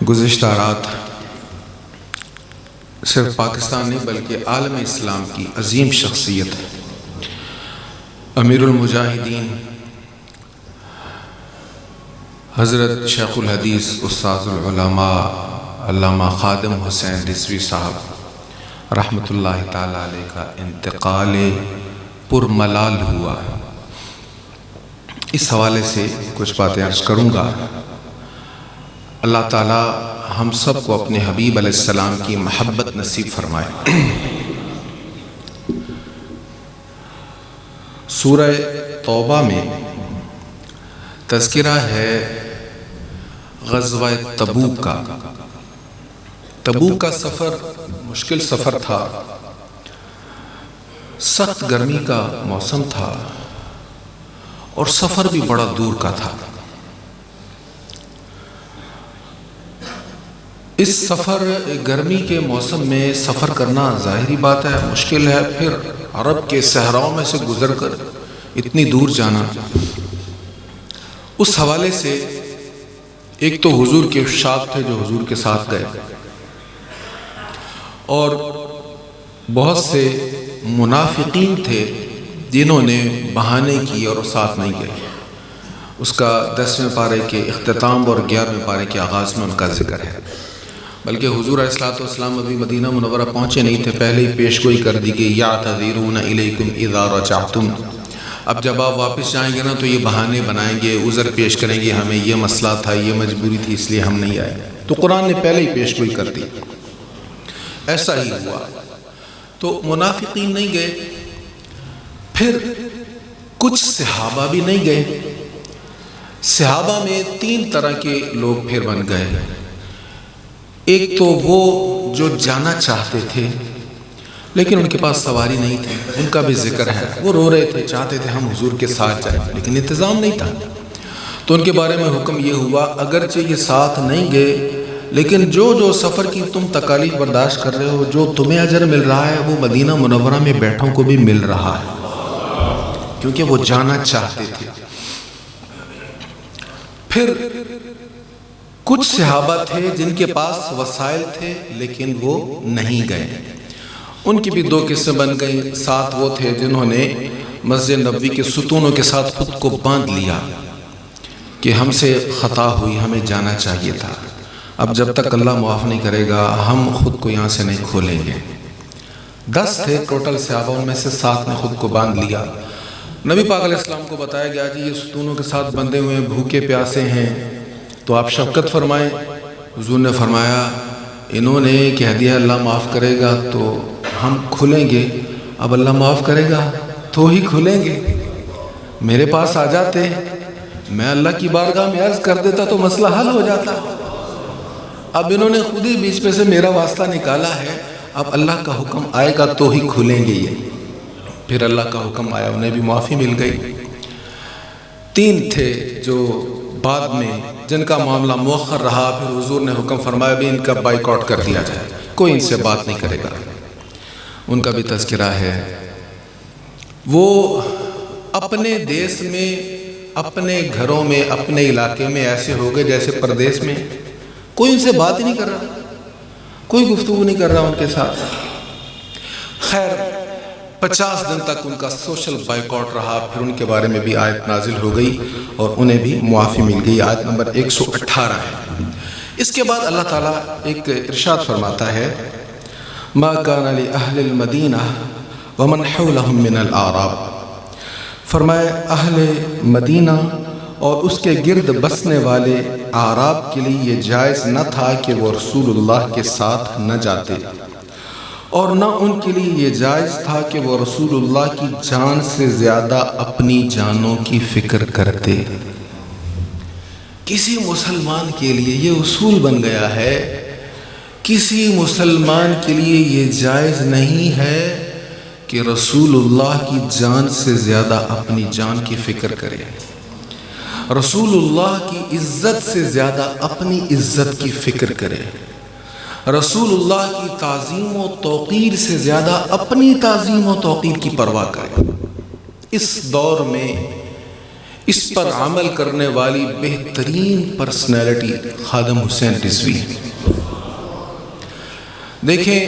گزشتہ رات صرف پاکستان نہیں بلکہ عالم اسلام کی عظیم شخصیت امیر المجاہدین حضرت شیخ الحدیث استاذ العلماء علامہ خادم حسین رضوی صاحب رحمۃ اللہ تعالی علیہ کا انتقال پرملال ہوا۔ اس حوالے سے کچھ باتیں عرض کروں گا۔ اللہ تعالی ہم سب کو اپنے حبیب علیہ السلام کی محبت نصیب فرمائے۔ سورہ توبہ میں تذکرہ ہے غزوہ تبوک کا۔ تبوک کا سفر مشکل سفر تھا، سخت گرمی کا موسم تھا اور سفر بھی بڑا دور کا تھا۔ اس سفر گرمی کے موسم میں سفر کرنا ظاہری بات ہے مشکل ہے، پھر عرب کے صحراؤں میں سے گزر کر اتنی دور جانا۔ اس حوالے سے ایک تو حضور کے افشاد تھے جو حضور کے ساتھ گئے، اور بہت سے منافقین تھے جنہوں نے بہانے کیے اور ساتھ نہیں گئے۔ اس کا 10ویں پارے کے اختتام اور 11ویں پارے کے آغاز میں ان کا ذکر ہے۔ بلکہ حضور علیہ الصلوۃ والسلام ابھی مدینہ منورہ پہنچے نہیں تھے، پہلے ہی پیشگوئی کر دی گئی، یعتذرون الیکم اذا رجعتم۔ اب جب آپ واپس جائیں گے نا تو یہ بہانے بنائیں گے، عذر پیش کریں گے، ہمیں یہ مسئلہ تھا، یہ مجبوری تھی، اس لیے ہم نہیں آئے۔ تو قرآن نے پہلے ہی پیشگوئی کر دی۔ ایسا ہی ہوا تو منافقین نہیں گئے، پھر کچھ صحابہ بھی نہیں گئے۔ صحابہ میں 3 طرح کے لوگ پھر بن گئے۔ ایک تو وہ جو جانا چاہتے تھے لیکن ان کے پاس سواری نہیں تھی، ان کا بھی ذکر ہے، وہ رو رہے تھے، چاہتے تھے ہم حضور کے ساتھ جائیں لیکن انتظام نہیں تھا۔ تو ان کے بارے میں حکم یہ ہوا اگرچہ یہ ساتھ نہیں گئے لیکن جو سفر کی تم تکالیف برداشت کر رہے ہو، جو تمہیں اجر مل رہا ہے وہ مدینہ منورہ میں بیٹھوں کو بھی مل رہا ہے، کیونکہ وہ جانا چاہتے تھے۔ پھر کچھ صحابہ تھے جن کے پاس وسائل تھے لیکن وہ نہیں گئے، ان کی بھی 2 قسم بن گئی۔ ساتھ وہ تھے جنہوں نے مسجد نبوی کے ستونوں کے ساتھ خود کو باندھ لیا کہ ہم سے خطا ہوئی، ہمیں جانا چاہیے تھا، اب جب تک اللہ معاف نہیں کرے گا ہم خود کو یہاں سے نہیں کھولیں گے۔ 10 تھے ٹوٹل صحابہ، ان میں سے 7 نے خود کو باندھ لیا۔ نبی پاک علیہ السلام کو بتایا گیا جی یہ ستونوں کے ساتھ بندھے ہوئے بھوکے پیاسے ہیں، تو آپ شفقت فرمائیں۔ حضور نے فرمایا انہوں نے کہہ دیا اللہ معاف کرے گا تو ہم کھلیں گے، اب اللہ معاف کرے گا تو ہی کھلیں گے، میرے پاس آ جاتے، میں اللہ کی بارگاہ میں عرض کر دیتا تو مسئلہ حل ہو جاتا۔ اب انہوں نے خود ہی بیچ میں سے میرا واسطہ نکالا ہے، اب اللہ کا حکم آئے گا تو ہی کھلیں گے یہ۔ پھر اللہ کا حکم آیا، انہیں بھی معافی مل گئی۔ 3 تھے جو بعد میں جن کا معاملہ مؤخر رہا، پھر حضور نے حکم فرمایا بھی ان کا بائیکاٹ کر دیا جائے، کوئی ان سے بات نہیں کرے گا۔ ان کا بھی تذکرہ ہے۔ وہ اپنے دیس میں، اپنے گھروں میں، اپنے علاقے میں ایسے ہو گئے جیسے پردیس میں کوئی ان سے بات ہی نہیں کر رہا، کوئی گفتگو نہیں کر رہا ان کے ساتھ۔ خیر 50 دن تک ان کا سوشل بائیکاٹ رہا، پھر ان کے بارے میں بھی آیت نازل ہو گئی اور انہیں بھی معافی مل گئی، آیت نمبر 118 ہے۔ اس کے بعد اللہ تعالیٰ ایک ارشاد فرماتا ہے ما کان لأہل المدینہ ومن حولہم من الاعراب، فرمایا اہل مدینہ اور اس کے گرد بسنے والے اعراب کے لیے یہ جائز نہ تھا کہ وہ رسول اللہ کے ساتھ نہ جاتے، اور نہ ان کے لیے یہ جائز تھا کہ وہ رسول اللہ کی جان سے زیادہ اپنی جانوں کی فکر کرتے۔ کسی مسلمان کے لیے یہ اصول بن گیا ہے، کسی مسلمان کے لیے یہ جائز نہیں ہے کہ رسول اللہ کی جان سے زیادہ اپنی جان کی فکر کرے، رسول اللہ کی عزت سے زیادہ اپنی عزت کی فکر کرے، رسول اللہ کی تعظیم و توقیر سے زیادہ اپنی تعظیم و توقیر کی پرواہ کرے۔ اس دور میں اس پر عمل کرنے والی بہترین پرسنالٹی خادم حسین رضوی ہے۔ دیکھیں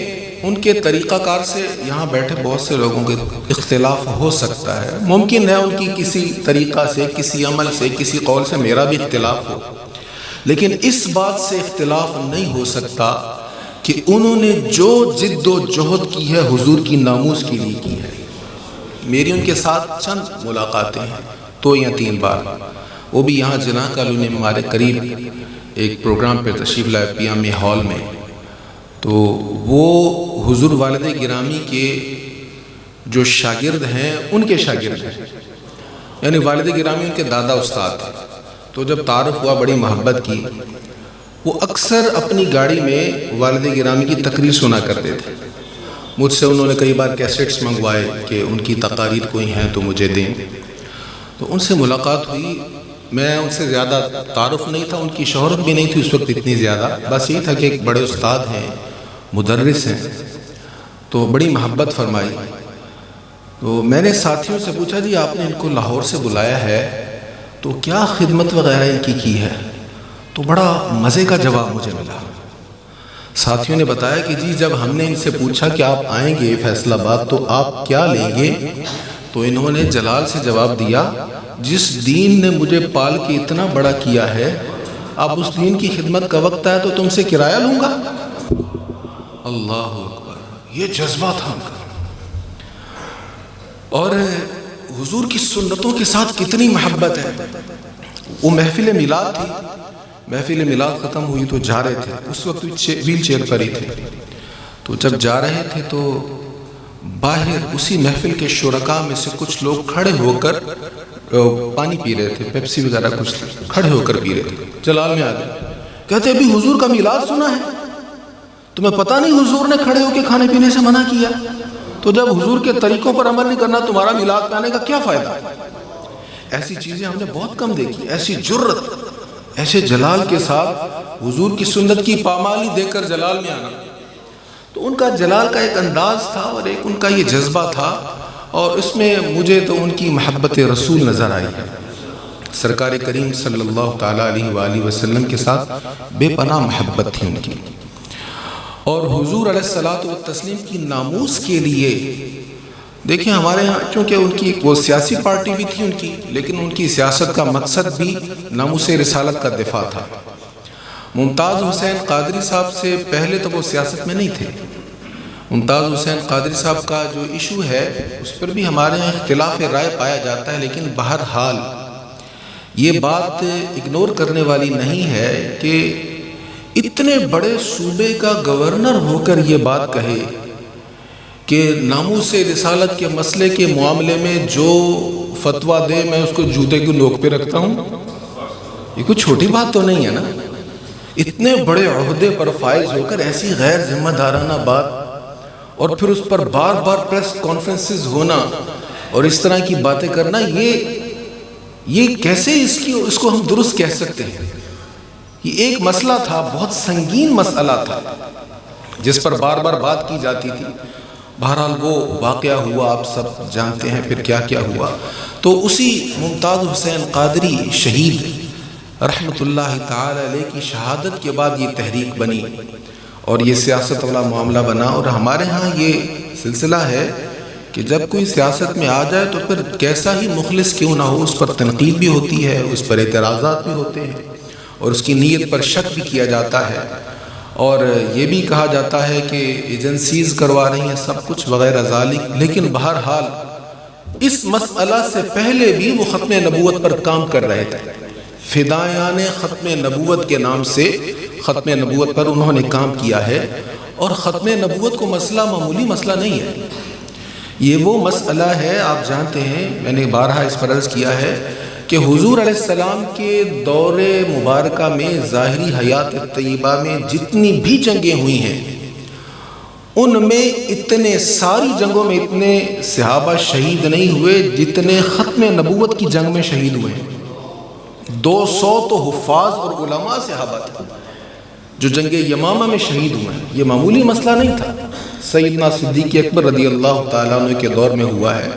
ان کے طریقہ کار سے یہاں بیٹھے بہت سے لوگوں کے اختلاف ہو سکتا ہے، ممکن ہے ان کی کسی طریقہ سے، کسی عمل سے، کسی قول سے میرا بھی اختلاف ہو، لیکن اس بات سے اختلاف نہیں ہو سکتا کہ انہوں نے جو جد و جہد کی ہے حضور کی ناموس کے لیے کی ہے۔ میری ان کے ساتھ چند ملاقاتیں ہیں، 2 یا 3 بار، وہ بھی یہاں جناح کالونی میں ہمارے قریب ایک پروگرام پہ تشریف لائے PMA ہال میں، تو وہ حضور والد گرامی کے جو شاگرد ہیں ان کے شاگرد ہیں، یعنی والد گرامی ان کے دادا استاد ہیں۔ تو جب تعارف ہوا بڑی محبت کی، وہ اکثر اپنی گاڑی میں والد گرامی کی تقریر سنا کرتے تھے۔ مجھ سے انہوں نے کئی بار کیسٹس منگوائے کہ ان کی تقاریر کوئی ہیں تو مجھے دیں، تو ان سے ملاقات ہوئی۔ میں ان سے زیادہ تعارف نہیں تھا، ان کی شہرت بھی نہیں تھی اس وقت اتنی زیادہ، بس یہ تھا کہ ایک بڑے استاد ہیں، مدرس ہیں، تو بڑی محبت فرمائی۔ تو میں نے ساتھیوں سے پوچھا جی آپ نے ان کو لاہور سے بلایا ہے تو کیا خدمت وغیرہ ان کی ہے؟ تو بڑا مزے کا جواب مجھے ملا۔ ساتھیوں نے بتایا کہ جی جب ہم نے ان سے پوچھا کہ آپ آئیں گے فیصل آباد تو آپ کیا لیں گے، تو انہوں نے جلال سے جواب دیا جس دین نے مجھے پال کے اتنا بڑا کیا ہے، اب اس دین کی خدمت کا وقت آیا تو تم سے کرایہ لوں گا۔ اللہ اکبر، یہ جذبہ تھا ان کا، اور حضور کی سنتوں کے ساتھ کتنی محبت ہے۔ وہ محفل میلاد تھی، محفل میلاد ختم ہوئی تو جا رہے تھے، اس وقت ویل چیئر پر ہی تھے، تو جب جا رہے تھے تو باہر اسی محفل کے شرکاء میں سے کچھ لوگ کھڑے ہو کر پانی پی رہے تھے، پیپسی وغیرہ کچھ کھڑے ہو کر پی رہے تھے۔ جلال میں آ گئے، کہتے ابھی حضور کا میلاد سنا ہے، تمہیں پتہ نہیں حضور نے کھڑے ہو کے کھانے پینے سے منع کیا؟ تو جب حضور کے طریقوں پر عمل نہیں کرنا تمہارا میلاد پانے کا کیا فائدہ؟ ایسی چیزیں ہم نے بہت کم دیکھی، ایسی جرت، ایسے جلال کے ساتھ حضور کی سنت کی پامالی دے کر جلال میں آنا۔ تو ان کا جلال کا ایک انداز تھا اور ایک ان کا یہ جذبہ تھا، اور اس میں مجھے تو ان کی محبت رسول نظر آئی ہے۔ سرکار کریم صلی اللہ تعالیٰ علیہ وآلہ وسلم کے ساتھ بے پناہ محبت تھی ان کی، اور حضور علیہ الصلوۃ والتسلیم کی ناموس کے لیے دیکھیں ہمارے ہاں چونکہ ان کی وہ سیاسی پارٹی بھی تھی ان کی، لیکن ان کی سیاست کا مقصد بھی ناموس رسالت کا دفاع تھا۔ ممتاز حسین قادری صاحب سے پہلے تو وہ سیاست میں نہیں تھے۔ ممتاز حسین قادری صاحب کا جو ایشو ہے اس پر بھی ہمارے یہاں اختلاف رائے پایا جاتا ہے، لیکن بہرحال یہ بات اگنور کرنے والی نہیں ہے کہ اتنے بڑے صوبے کا گورنر ہو کر یہ بات کہے کہ ناموس رسالت کے مسئلے کے معاملے میں جو فتویٰ دے میں اس کو جوتے کی نوک پہ رکھتا ہوں، یہ کوئی چھوٹی بات تو نہیں ہے نا۔ اتنے بڑے عہدے پر فائز ہو کر ایسی غیر ذمہ دارانہ بات، اور پھر اس پر بار بار پریس کانفرنسز ہونا اور اس طرح کی باتیں کرنا، یہ کیسے اس کو ہم درست کہہ سکتے ہیں؟ یہ ایک مسئلہ تھا، بہت سنگین مسئلہ تھا جس پر بار بار بات کی جاتی تھی۔ بہرحال وہ واقعہ ہوا، آپ سب جانتے ہیں پھر کیا کیا ہوا۔ تو اسی ممتاز حسین قادری شہید رحمت اللہ تعالی علیہ کی شہادت کے بعد یہ تحریک بنی اور یہ سیاست والا معاملہ بنا، اور ہمارے ہاں یہ سلسلہ ہے کہ جب کوئی سیاست میں آ جائے تو پھر کیسا ہی مخلص کیوں نہ ہو، اس پر تنقید بھی ہوتی ہے، اس پر اعتراضات بھی ہوتے ہیں، اور اس کی نیت پر شک بھی کیا جاتا ہے، اور یہ بھی کہا جاتا ہے کہ ایجنسیز کروا رہی ہیں سب کچھ وغیرہ ذالک۔ لیکن بہرحال اس مسئلہ سے پہلے بھی وہ ختم نبوت پر کام کر رہے تھے۔ فدایان ختم نبوت کے نام سے ختم نبوت پر انہوں نے کام کیا ہے، اور ختم نبوت کو مسئلہ معمولی مسئلہ نہیں ہے، یہ وہ مسئلہ ہے، آپ جانتے ہیں میں نے بارہا اس پر عرض کیا ہے کہ حضور علیہ السلام کے دور مبارکہ میں ظاہری حیات طیبہ میں جتنی بھی جنگیں ہوئی ہیں ان میں اتنے ساری جنگوں میں اتنے صحابہ شہید نہیں ہوئے جتنے ختم نبوت کی جنگ میں شہید ہوئے ہیں۔ 200 تو حفاظ اور علماء صحابہ تھے جو جنگ یمامہ میں شہید ہوئے ہیں، یہ معمولی مسئلہ نہیں تھا۔ سیدنا صدیق اکبر رضی اللہ تعالیٰ عنہ کے دور میں ہوا ہے،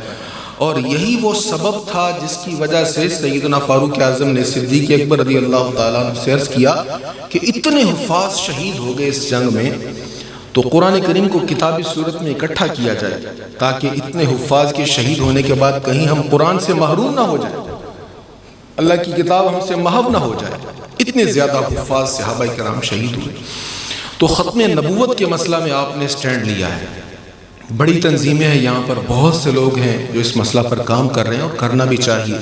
اور یہی وہ سبب تھا جس کی وجہ سے سیدنا فاروق اعظم نے صدیق اکبر رضی اللہ تعالیٰ عنہ سے عرض کیا کہ اتنے حفاظ شہید ہو گئے اس جنگ میں، تو قرآن کریم کو کتابی صورت میں اکٹھا کیا جائے تاکہ اتنے حفاظ کے شہید ہونے کے بعد کہیں ہم قرآن سے محروم نہ ہو جائیں، اللہ کی کتاب ہم سے محو نہ ہو جائے۔ اتنے زیادہ حفاظ صحابہ کرام شہید ہوئے۔ تو ختم نبوت کے مسئلہ میں آپ نے سٹینڈ لیا ہے، بڑی تنظیمیں ہیں یہاں پر، بہت سے لوگ ہیں جو اس مسئلہ پر کام کر رہے ہیں اور کرنا بھی چاہیے،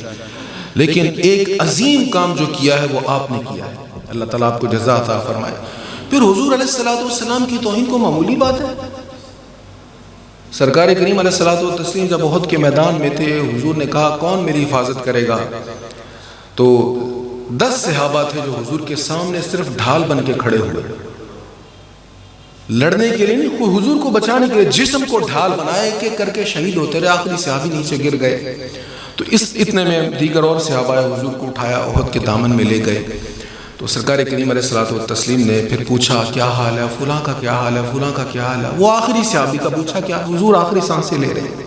لیکن ایک عظیم کام جو کیا ہے وہ آپ نے کیا ہے، اللہ تعالیٰ آپ کو جزا عطا فرمائے۔ پھر حضور علیہ السلام کی توہین کو معمولی بات ہے؟ سرکار کریم علیہ السلام جب احد کے میدان میں تھے، حضور نے کہا کون میری حفاظت کرے گا؟ تو 10 صحابہ تھے جو حضور کے سامنے صرف ڈھال بن کے کھڑے ہوئے، لڑنے کے لیے نہیں، کوئی حضور کو بچانے کے لیے جسم کو ڈھال بنائے کہ کر کے شہید ہوتے رہے، آخری صحابی نیچے گر گئے۔ تو اتنے میں دیگر اور صحابہ حضور کو اٹھایا، احد کے دامن میں لے گئے۔ تو سرکار کریم علیہ السلام نے پھر پوچھا کیا حال ہے، فلاں کا کیا حال ہے، فلاں کا کیا حال ہے؟ وہ آخری صحابی کا پوچھا، کیا حضور آخری سانسیں لے رہے ہیں،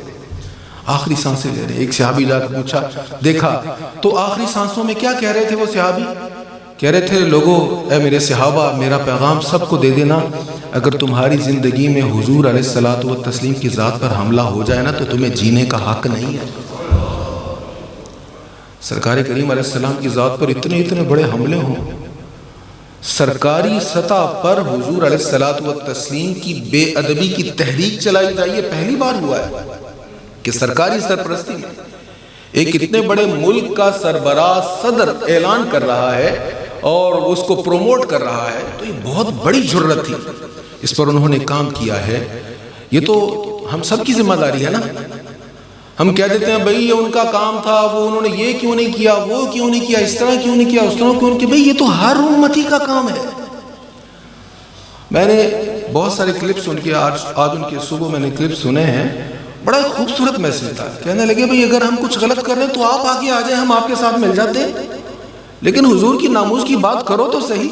آخری سانسیں لے رہے ہیں۔ ایک صحابی جا کر پوچھا، دیکھا تو آخری سانسوں میں کیا کہہ رہے تھے وہ صحابی؟ کہہ رہے تھے لوگوں، اے میرے صحابہ، میرا پیغام سب کو دے دینا، اگر تمہاری زندگی میں حضور علیہ السلام کی ذات پر حملہ ہو جائے نا تو تمہیں جینے کا حق نہیں ہے۔ سرکار کریم علیہ السلام کی ذات پر اتنے بڑے حملے ہوں، سرکاری سطح پر حضور علیہ السلام کی بے ادبی کی تحریک چلائی جائے، یہ پہلی بار ہوا ہے کہ سرکاری سرپرستی میں ایک اتنے بڑے ملک کا سربراہ صدر اعلان کر رہا ہے اور اس کو پروموٹ کر رہا ہے، تو یہ بہت بڑی جرت تھی، اس پر انہوں نے کام کیا ہے۔ یہ تو ہم سب کی ذمہ داری ہے نا، ہم کہہ دیتے ہیں بھئی یہ ان کا کام تھا، وہ انہوں نے یہ کیوں نہیں کیا، وہ کیوں نہیں کیا، اس طرح کیوں نہیں کیا، اس طرح کیوں نہیں کیا، بھئی یہ تو ہر امتی کا کام ہے۔ میں نے بہت سارے کلپس ان کے آج ان کے صبح میں نے کلپس سنے ہیں، بڑا خوبصورت میسج تھا، کہنے لگے بھئی اگر ہم کچھ غلط کر رہے ہیں تو آپ آگے آ جائیں، ہم آپ کے ساتھ مل جاتے ہیں، لیکن حضور کی ناموز کی بات کرو تو صحیح،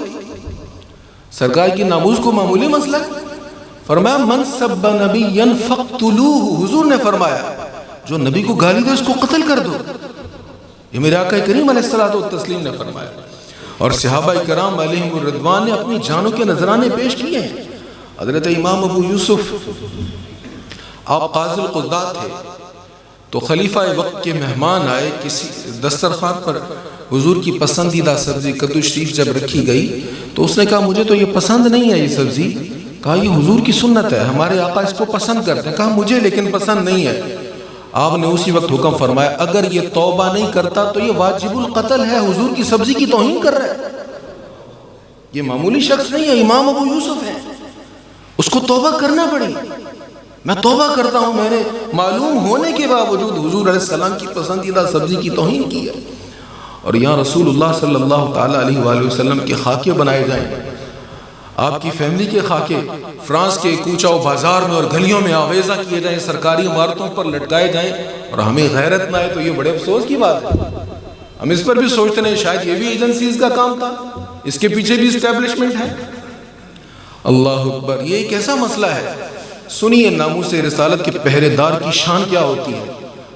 سرکار کی ناموز کو معمولی مسئلہ ہے۔ فرمایا من سب نبیا فاقتلوہ، حضور نے فرمایا جو نبی کو گالی دے اس کو قتل کر دو، یہ میرے آقا کریم علیہ السلام نے فرمایا، اور صحابہ کرام علیہم الرضوان نے اپنی جانوں کے نذرانے پیش کیے ہیں۔ حضرت امام ابو یوسف آپ قاضی القضات تھے، تو خلیفہ وقت کے مہمان آئے، کسی دسترخوان پر حضور کی پسندیدہ سبزی کدو شریف جب رکھی گئی تو اس نے کہا مجھے تو یہ پسند نہیں ہے یہ سبزی، کہا یہ حضور کی سنت ہے، ہمارے آقا اس کو پسند کرتے ہیں، کہا مجھے لیکن پسند نہیں ہے۔ آپ نے اسی وقت حکم فرمایا اگر یہ توبہ نہیں کرتا تو یہ واجب القتل ہے، حضور کی سبزی کی توہین کر رہا ہے، یہ معمولی شخص نہیں ہے، امام ابو یوسف ہے، اس کو توبہ کرنا پڑی۔ میں توبہ کرتا ہوں، میں نے معلوم ہونے کے باوجود حضور علیہ السلام کی پسندیدہ سبزی کی توہین کی ہے، اور یہاں رسول اللہ صلی اللہ تعالیٰ علیہ وآلہ وسلم کے خاکے بنائے جائیں، آپ کی فیملی کے خاکے فرانس کے کوچہ و بازار میں اور گلیوں میں آویزہ کیے جائیں، سرکاری عمارتوں پر لٹکائے جائیں، اور ہمیں غیرت نہ آئے تو یہ بڑے افسوس کی بات ہے۔ ہم اس پر بھی سوچتے ہیں شاید یہ بھی ایجنسیز کا کام تھا، اس کے پیچھے بھی اسٹیبلشمنٹ ہے۔ اللہ اکبر، یہ ایک ایسا مسئلہ ہے، سنیے ناموس رسالت کے پہرے دار کی شان کیا ہوتی ہے۔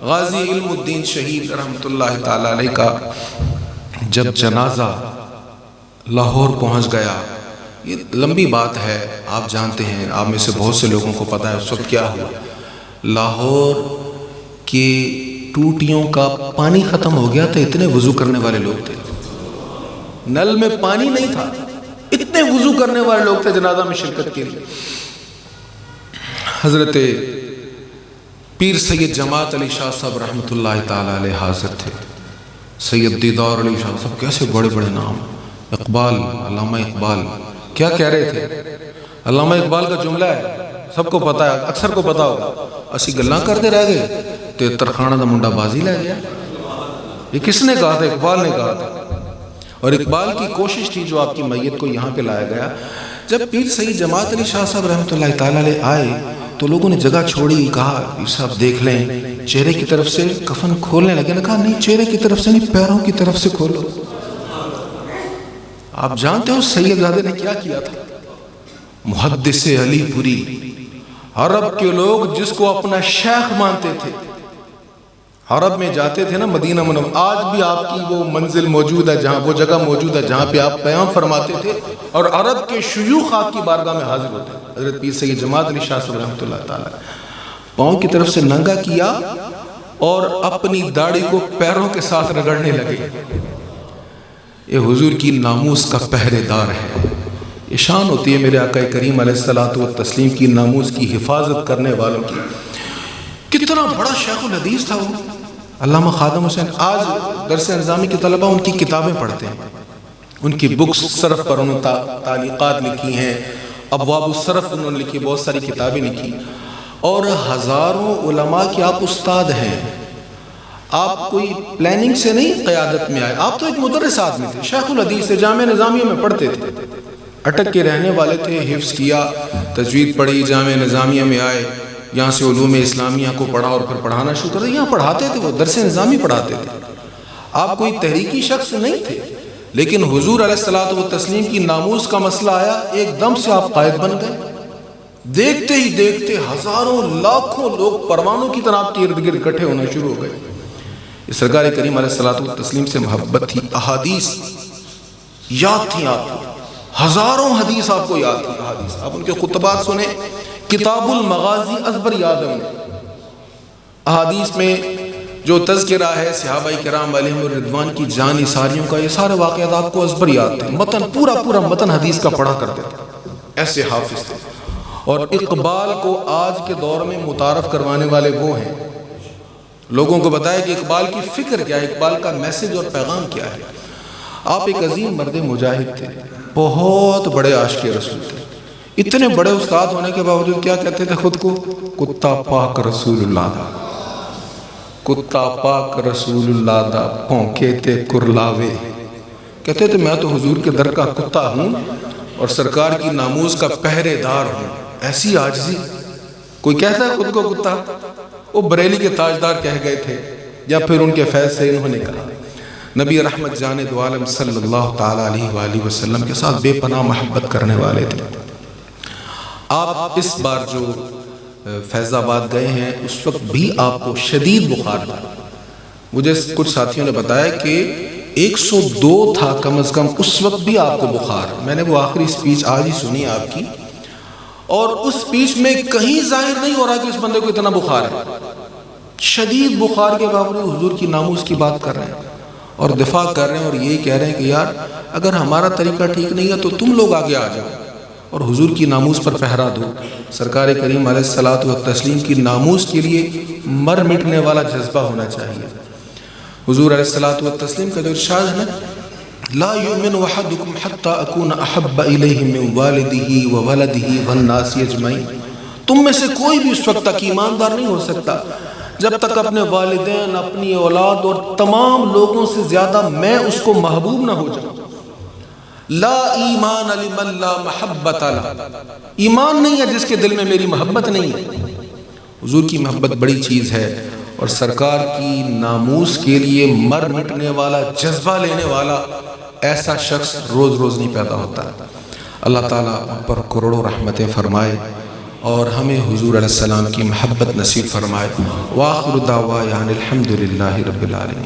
غازی علم الدین شہید رحمت اللہ تعالیٰ علیہ کا جب جنازہ لاہور پہنچ گیا، یہ لمبی بات ہے، آپ جانتے ہیں، آپ میں سے بہت سے لوگوں کو پتہ ہے اس وقت کیا ہوا۔ لاہور کی ٹوٹیوں کا پانی ختم ہو گیا تھا، اتنے وضو کرنے والے لوگ تھے، نل میں پانی نہیں تھا، اتنے وضو کرنے والے لوگ تھے جنازہ میں شرکت کے لیے۔ حضرت پیر سید جماعت علی شاہ صاحب رحمت اللہ تعالیٰ علیہ حاضر تھے، سید دیدار علی شاہ صاحب، کیسے بڑے بڑے نام، اقبال، علامہ اقبال، کیا کہہ رہے تھے؟ علامہ اقبال کا جملہ ہے، سب کو پتا ہے، اکثر کو پتا ہوگا، اسی گلاں کرتے رہ گئے تے ترخانہ دا منڈا بازی لے گیا۔ یہ کس نے کہا تھا؟ اقبال نے کہا تھا، اور اقبال کی کوشش تھی جو آپ کی میت کو یہاں پہ لایا گیا۔ جب پیر سید جماعت علی شاہ صاحب رحمت اللہ تعالیٰ علیہ آئے تو لوگوں نے جگہ چھوڑی، کہا پیر صاحب دیکھ لیں، چہرے کی طرف سے کفن کھولنے لگے، نے کہا نہیں چہرے کی طرف سے نہیں، پیروں کی طرف سے کھولو۔ آپ جانتے ہو سید زادے نے کیا کیا تھا؟ محدث علی پوری، عرب کے لوگ جس کو اپنا شیخ مانتے تھے، عرب میں جاتے تھے نا مدینہ منورہ، آج بھی آپ کی وہ منزل موجود ہے جہاں، وہ جگہ موجود ہے جہاں پہ آپ قیام فرماتے تھے، اور عرب کے شیوخ آپ کی بارگاہ میں حاضر ہوتے ہیں۔ حضرت پیر سید جماعت علی شاہ صاحب رحمۃ اللہ تعالی پاؤں کی طرف سے ننگا کیا اور اپنی داڑھی کو پیروں کے ساتھ رگڑنے لگے۔ یہ حضور کی ناموس کا پہرے دار ہے، یہ شان ہوتی ہے میرے آقا کریم علیہ الصلوۃ والتسلیم کی ناموس کی حفاظت کرنے والوں کی۔ کتنا بڑا شیخ الحدیث تھا وہ علامہ خادم حسین۔ آج درس نظامی کے طلبہ ان کی کتابیں پڑھتے ہیں، ان کی بکس صرف پر انہوں نے تعلیقات لکھی ہیں، ابواب الصرف انہوں نے لکھی، بہت ساری کتابیں لکھی، اور ہزاروں علماء کے آپ استاد ہیں۔ آپ کوئی پلاننگ سے نہیں قیادت میں آئے، آپ تو ایک مدرس آدمی تھے، شیخ الحدیث سے جامعہ نظامیہ میں پڑھتے تھے، اٹک کے رہنے والے تھے، حفظ کیا، تجوید پڑھی، جامعہ نظامیہ میں آئے، یہاں سے علوم اسلامیہ کو پڑھا اور پھر پڑھانا شروع کر دیا۔ یہاں پڑھاتے تھے، وہ درس نظامی پڑھاتے تھے۔ آپ کوئی تحریکی شخص نہیں تھے، لیکن حضور علیہ الصلوۃ والتسلیم کی ناموس کا مسئلہ آیا، ایک دم سے آپ قائد بن گئے۔ دیکھتے ہی دیکھتے ہزاروں لاکھوں لوگ پروانوں کی طرح آپ کے ارد گرد اکٹھے ہونا شروع ہو گئے۔ سرکار کریم علیہ الصلوۃ والتسلیم سے محبت تھی، احادیث یاد تھیں آپ کو، ہزاروں حدیث آپ کو یاد تھی، احادیث آپ ان کے خطبات سنیں، کتاب المغازی ازبر یاد ہے۔ احادیث میں جو تذکرہ ہے صحابہ کرام علیہم الرضوان کی جان نثاریوں کا، یہ سارے واقعات آپ کو ازبر یاد تھے، متن پورا متن حدیث کا پڑھا کرتے تھے، ایسے حافظ تھے۔ اور اقبال کو آج کے دور میں متعارف کروانے والے وہ ہیں، لوگوں کو بتایا کہ اقبال کی فکر کیا ہے، اقبال کا میسج اور پیغام کیا ہے۔ آپ ایک عظیم مرد مجاہد تھے، بہت بڑے عاشق رسول تھے، اتنے بڑے استاد ہونے کے باوجود کیا کہتے تھے خود کو؟ کتا پاک رسول اللہ دا، کتا پاک رسول اللہ دا پونکے تے کرلاوے۔ کہتے تھے میں تو حضور کے در کا کتا ہوں اور سرکار کی ناموس کا پہرے دار ہوں۔ ایسی عاجزی، کوئی کہتا ہے خود کو کتا؟ وہ بریلی کے تاجدار کہہ گئے تھے، یا پھر ان کے فیض سے انہوں نے کہا۔ نبی رحمت جان دو عالم صلی اللہ تعالیٰ علیہ وآلہ وسلم کے ساتھ بے پناہ محبت کرنے والے تھے۔ آپ اس بار جو فیض آباد گئے ہیں اس وقت بھی آپ کو شدید بخار تھا، مجھے کچھ ساتھیوں نے بتایا کہ 102 تھا کم از کم، اس وقت بھی آپ کو بخار۔ میں نے وہ آخری سپیچ آج ہی سنی آپ کی، اور اس سپیچ میں کہیں ظاہر نہیں ہو رہا کہ اس بندے کو اتنا بخار ہے۔ شدید بخار کے باوجود حضور کی ناموس کی بات کر رہے ہیں اور دفاع کر رہے ہیں، اور یہی کہہ رہے ہیں کہ یار اگر ہمارا طریقہ ٹھیک نہیں ہے تو تم لوگ آگے آ جاؤ اور حضور کی ناموس پر پہرا دو۔ سرکار کریم علیہ الصلوۃ والتسلیم کی ناموس کے لیے مر مٹنے والا جذبہ ہونا چاہیے۔ حضور علیہ الصلوۃ والتسلیم کا جو ارشاد ہے نا، لا یؤمن احدکم حتی اکون احب الیہ من والدہ وولدہ والناس اجمعین، تم میں سے کوئی بھی اس وقت تک ایماندار نہیں ہو سکتا جب تک اپنے والدین، اپنی اولاد اور تمام لوگوں سے زیادہ میں اس کو محبوب نہ ہو جاؤں۔ لا ایمان لمن لا محبت له، ایمان نہیں ہے جس کے دل میں میری محبت نہیں ہے۔ حضور کی محبت بڑی چیز ہے، اور سرکار کی ناموس کے لیے مر مٹنے والا جذبہ لینے والا ایسا شخص روز روز نہیں پیدا ہوتا۔ اللہ تعالیٰ ہم پر کروڑوں رحمتیں فرمائے اور ہمیں حضور علیہ السلام کی محبت نصیب فرمائے۔ وآخر دعوانا الحمدللہ رب العالمین۔